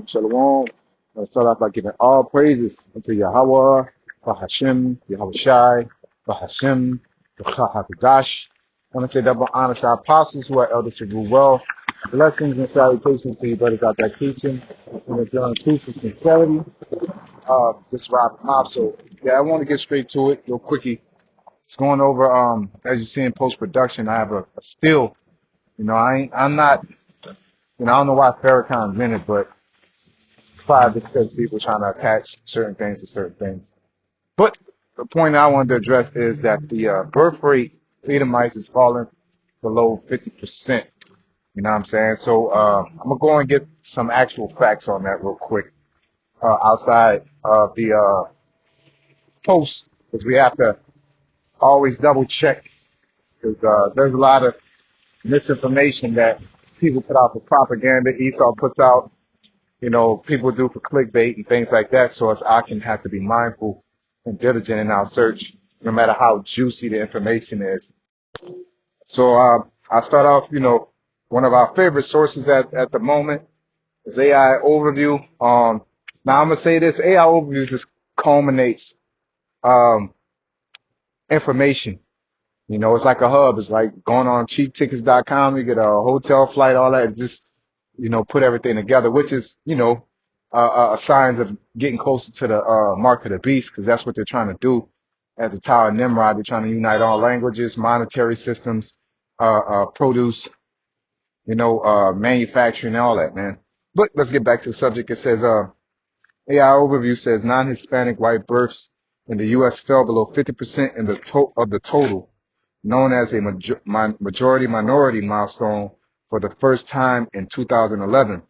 Shalom. I'll start off by giving all praises unto Yahweh, Bahashem, Yahweh Shai, Bahashem, Hakodash. I want to say double honor to our apostles who are elders to rule well. Blessings and salutations to you brothers out there teaching. And if you're on truth and sincerity, this is Rob Mouth. So, yeah, I want to get straight to it real quickie. It's going over, as you see in post-production, I have a still. I'm not, I don't know why Farrakhan's in it, but five to six people trying to attach certain things to certain things. But the point I wanted to address is that the birth rate for Edomites is falling below 50%. You know what I'm saying? So I'm going to go and get some actual facts on that real quick outside of the post, because we have to always double check, because there's a lot of misinformation that people put out for propaganda, Esau puts out, people do for clickbait and things like that. So I can have to be mindful and diligent in our search, no matter how juicy the information is. So I'll start off, one of our favorite sources at the moment is AI Overview. Now I'm going to say this, AI Overview just culminates information. It's like a hub. It's like going on cheaptickets.com. You get a hotel flight, all that. Just, put everything together, which is, signs of getting closer to the mark of the beast, because that's what they're trying to do at the Tower of Nimrod. They're trying to unite all languages, monetary systems, produce, manufacturing, and all that, man. But let's get back to the subject. It says, AI Overview says non-Hispanic white births in the U.S. fell below 50% in of the total, known as a majority-minority milestone for the first time in 2011.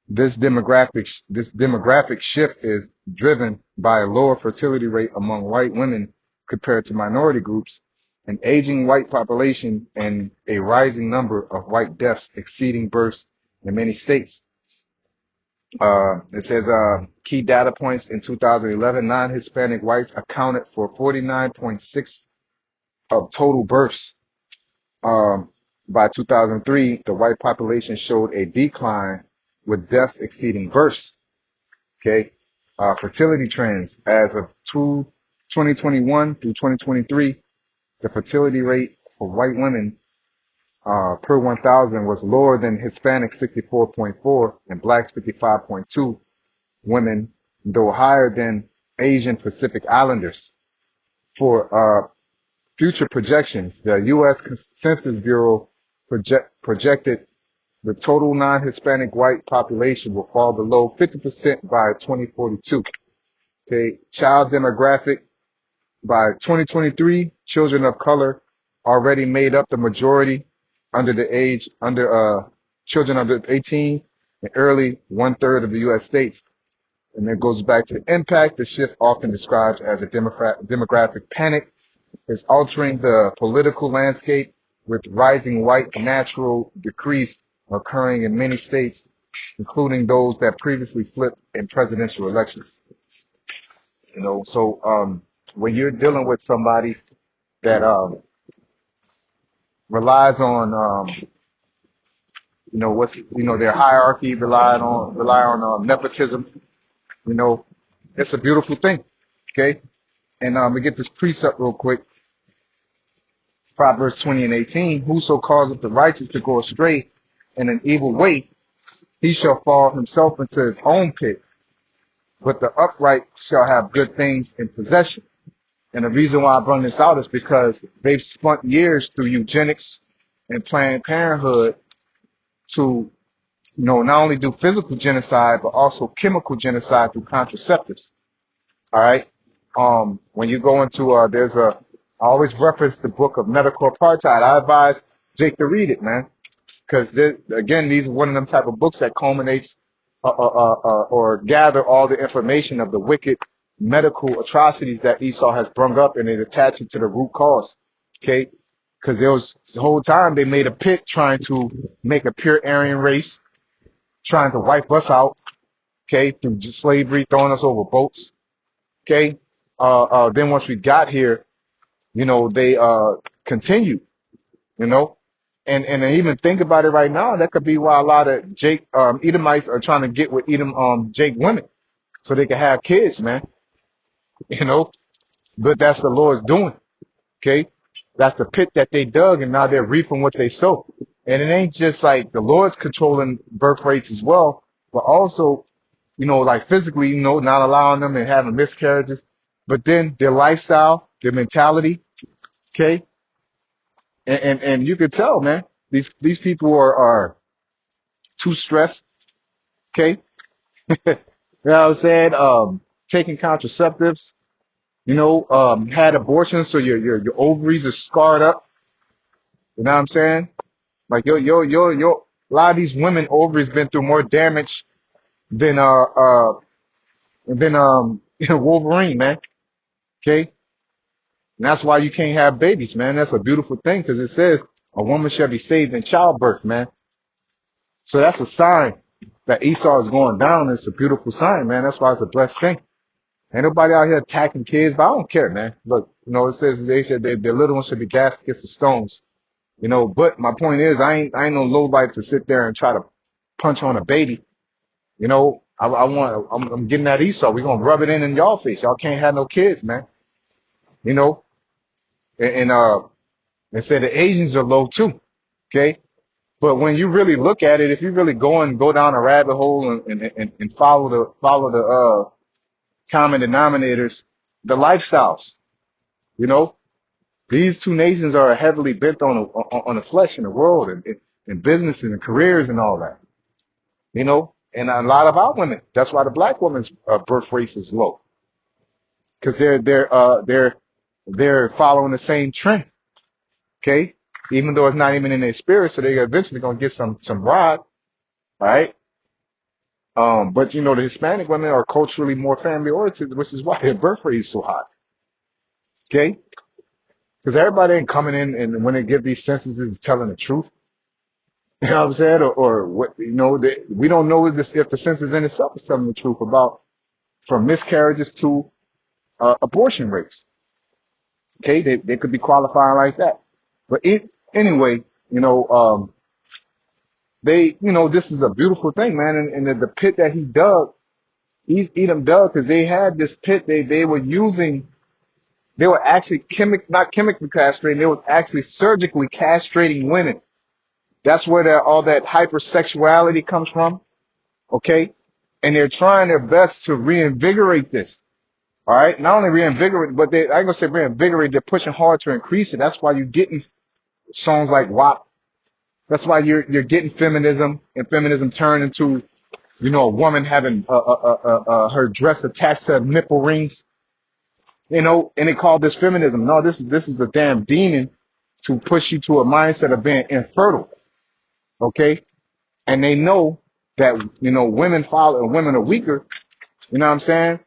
This demographic shift is driven by a lower fertility rate among white women compared to minority groups, an aging white population, and a rising number of white deaths exceeding births in many states. It says key data points in 2011, non-Hispanic whites accounted for 49.6 of total births. By 2003, the white population showed a decline with deaths exceeding births. Okay. Fertility trends as of 2021 through 2023, the fertility rate for white women per 1,000 was lower than Hispanic 64.4 and blacks 55.2 women, though higher than Asian Pacific Islanders. For future projections, the U.S. Census Bureau projected the total non-Hispanic white population will fall below 50% by 2042. Okay, child demographic by 2023, children of color already made up the majority children under 18, and early 1/3 of the U.S. states. And it goes back to impact. The shift, often described as a demographic panic, is altering the political landscape, with rising white natural decrease occurring in many states, including those that previously flipped in presidential elections. So when you're dealing with somebody that relies on their hierarchy, rely on nepotism, it's a beautiful thing. Okay. And we get this precept real quick. Proverbs 20 and 18, whoso causeth the righteous to go astray in an evil way, he shall fall himself into his own pit, but the upright shall have good things in possession. And the reason why I bring this out is because they've spent years through eugenics and Planned Parenthood to, not only do physical genocide, but also chemical genocide through contraceptives. All right. When you go into, I always reference the book of Medical Apartheid. I advise Jake to read it, man. Because again, these are one of them type of books that culminates or gather all the information of the wicked medical atrocities that Esau has brung up, and it attach it to the root cause. Okay, because there was the whole time they made a pit trying to make a pure Aryan race, trying to wipe us out. Okay, through just slavery, throwing us over boats. Okay, then once we got here, they continued. And even think about it right now, that could be why a lot of Edomites are trying to get with Jake women so they can have kids, man. You know, but that's the Lord's doing. Okay. That's the pit that they dug and now they're reaping what they sow. And it ain't just like the Lord's controlling birth rates as well, but also, like physically, not allowing them and having miscarriages, but then their lifestyle, their mentality. Okay. And you could tell, man, these people are too stressed. Okay. You know what I'm saying? Taking contraceptives, had abortions. So your ovaries are scarred up. You know what I'm saying? Like a lot of these women ovaries been through more damage than Wolverine, man. Okay, and that's why you can't have babies, man. That's a beautiful thing because it says a woman shall be saved in childbirth, man. So that's a sign that Esau is going down. It's a beautiful sign, man. That's why it's a blessed thing. Ain't nobody out here attacking kids, but I don't care, man. Look, it says they said their little ones should be dashed against the stones. But my point is, I ain't no low life to sit there and try to punch on a baby. I'm getting that Esau. We're gonna rub it in y'all face. Y'all can't have no kids, man. You know, and say the Asians are low too. Okay. But when you really look at it, if you really go down a rabbit hole and follow the common denominators, the lifestyles, you know, these two nations are heavily bent on the flesh in the world and businesses and careers and all that. And a lot of our women. That's why the black women's birth rate is low because they're following the same trend. Okay, even though it's not even in their spirit, so they're eventually gonna get some rod, right? But the Hispanic women are culturally more family oriented, which is why their birth rate is so high. Okay, because everybody ain't coming in and when they give these censuses telling the truth. You know what I'm saying? Or what, we don't know if the census in itself is telling the truth about from miscarriages to abortion rates. Okay, they could be qualifying like that. But anyway, this is a beautiful thing, man. And the pit that he dug, Edom dug because they had this pit they were using. They were actually not chemically castrating. They was actually surgically castrating women. That's where all that hypersexuality comes from. Okay, and they're trying their best to reinvigorate this. All right, not only reinvigorate, but I ain't gonna say reinvigorate. They're pushing hard to increase it. That's why you're getting songs like WAP. That's why you're getting feminism, and feminism turned into a woman having her dress attached to nipple rings. And they call this feminism. No, this is a damn demon to push you to a mindset of being infertile. Okay, and they know that women follow, women are weaker. You know what I'm saying?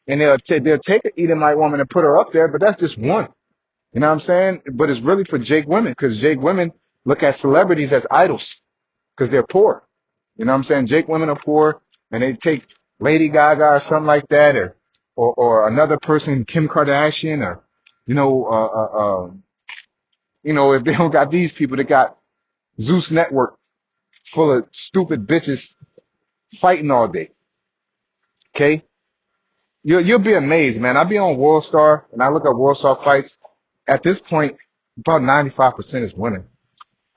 And they'll take an Edomite woman and put her up there, but that's just one. You know what I'm saying? But it's really for Jake women because Jake women look at celebrities as idols because they're poor. You know what I'm saying? Jake women are poor and they take Lady Gaga or something like that or another person, Kim Kardashian or, if they don't got these people, they got Zeus Network full of stupid bitches fighting all day. Okay? You'll be amazed, man. I be on World Star and I look at World Star fights. At this point, about 95% is women.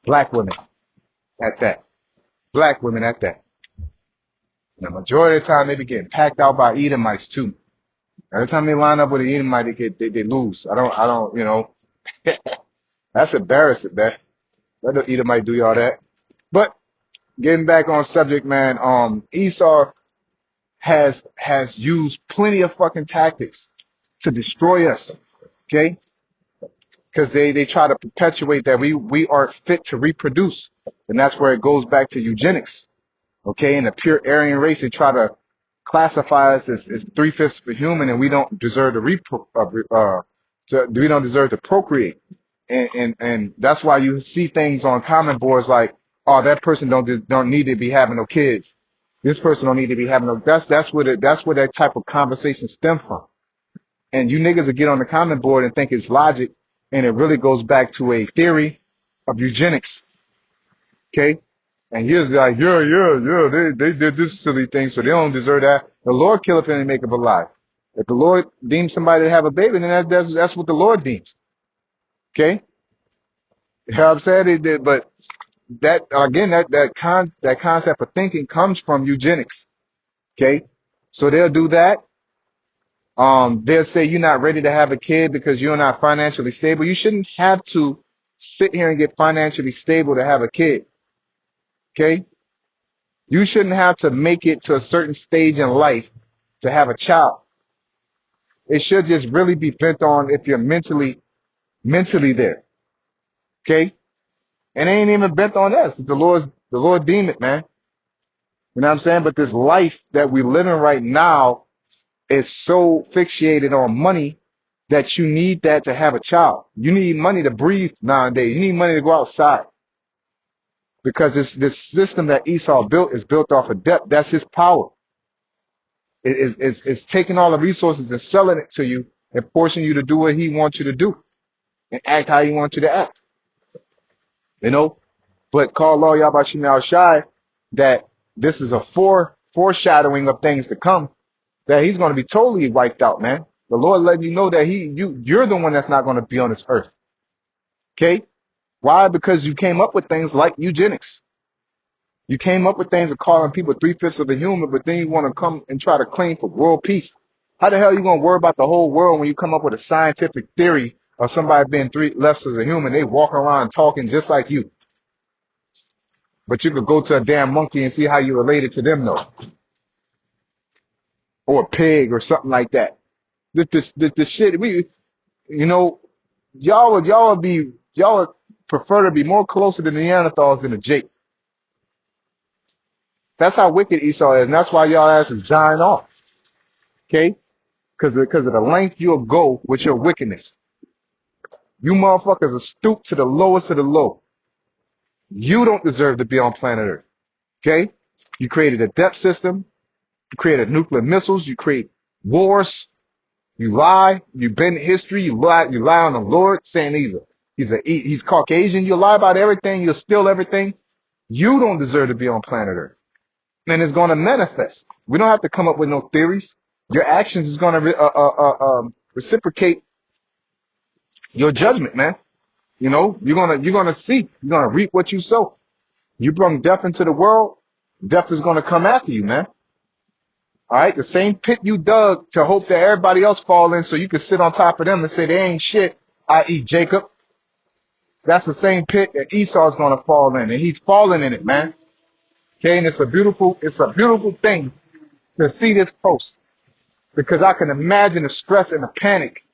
Black women at that. Black women at that. And the majority of the time they be getting packed out by Edomites too. Every time they line up with an Edomite, they lose. I don't, that's embarrassing, man. Let the Edomite do y'all that. But getting back on subject, man, Esau has used plenty of fucking tactics to destroy us. Okay? Because they try to perpetuate that we aren't fit to reproduce. And that's where it goes back to eugenics. Okay, in the pure Aryan race, they try to classify us as 3/5 of a human, and we don't deserve we don't deserve to procreate, and that's why you see things on comment boards like, oh, that person don't need to be having no kids. This person don't need to be having no. That's where that type of conversation stem from. And you niggas will get on the comment board and think it's logic, and it really goes back to a theory of eugenics. Okay? And you're like, yeah, they did this silly thing, so they don't deserve that. The Lord killeth and maketh alive. If the Lord deems somebody to have a baby, then that's what the Lord deems. Okay? You know what I'm saying? But that, again, that concept of thinking comes from eugenics. Okay? So they'll do that. They'll say you're not ready to have a kid because you're not financially stable. You shouldn't have to sit here and get financially stable to have a kid. Okay? You shouldn't have to make it to a certain stage in life to have a child. It should just really be bent on if you're mentally there. Okay? And it ain't even bent on us. The Lord deemed it, man. You know what I'm saying? But this life that we live in right now is so fixated on money that you need that to have a child. You need money to breathe nowadays. You need money to go outside because this system that Esau built is built off of debt. That's his power. It's taking all the resources and selling it to you and forcing you to do what he wants you to do and act how he wants you to act. You know? But call law Yabashim al Shai that this is a foreshadowing of things to come, that he's going to be totally wiped out, man. The Lord letting you know that you're the one that's not going to be on this earth. Okay? Why? Because you came up with things like eugenics. You came up with things of calling people 3/5 of the human, but then you want to come and try to claim for world peace. How the hell are you going to worry about the whole world when you come up with a scientific theory of somebody being 3/5 of the human? They walking around talking just like you. But you could go to a damn monkey and see how you related to them, though. Or a pig or something like that. This shit, you know, y'all would prefer to be more closer to the Neanderthals than the Jake. That's how wicked Esau is, and that's why y'all ass is dying off. Okay? Because of the length you'll go with your wickedness. You motherfuckers are stooped to the lowest of the low. You don't deserve to be on planet Earth. Okay? You created a depth system. You created nuclear missiles. You create wars. You lie. You bend history. You lie on the Lord, saying he's Caucasian. You lie about everything. You'll steal everything. You don't deserve to be on planet Earth. And it's going to manifest. We don't have to come up with no theories. Your actions is going to reciprocate your judgment, man. You know, you're gonna see, you're gonna reap what you sow. You bring death into the world, death is gonna come after you, man. All right, the same pit you dug to hope that everybody else fall in, so you can sit on top of them and say they ain't shit. I.e., Jacob. That's the same pit that Esau's gonna fall in, and he's falling in it, man. Okay, and it's a beautiful thing to see this post because I can imagine the stress and the panic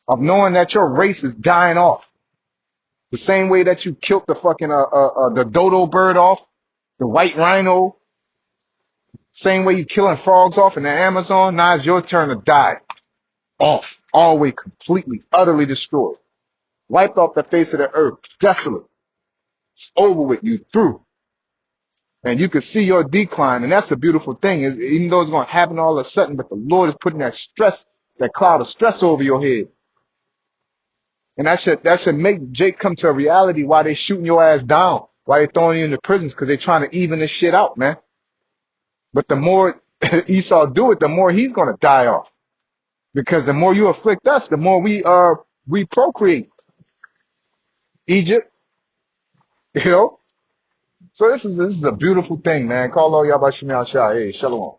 of knowing that your race is dying off. The same way that you killed the fucking the dodo bird off, the white rhino, same way you killing frogs off in the Amazon. Now it's your turn to die off, all the way completely, utterly destroyed, wiped off the face of the earth, desolate. It's over with, you through, and you can see your decline, and that's a beautiful thing. Is even though it's going to happen all of a sudden, but the Lord is putting that stress, that cloud of stress over your head. And that should make Jake come to a reality why they shooting your ass down, why they throwing you into prisons, because they trying to even this shit out, man. But the more Esau do it, the more he's gonna die off. Because the more you afflict us, the more we procreate. Egypt, you know? So this is a beautiful thing, man. Call all y'all by Shemal Shah. Hey, shalom.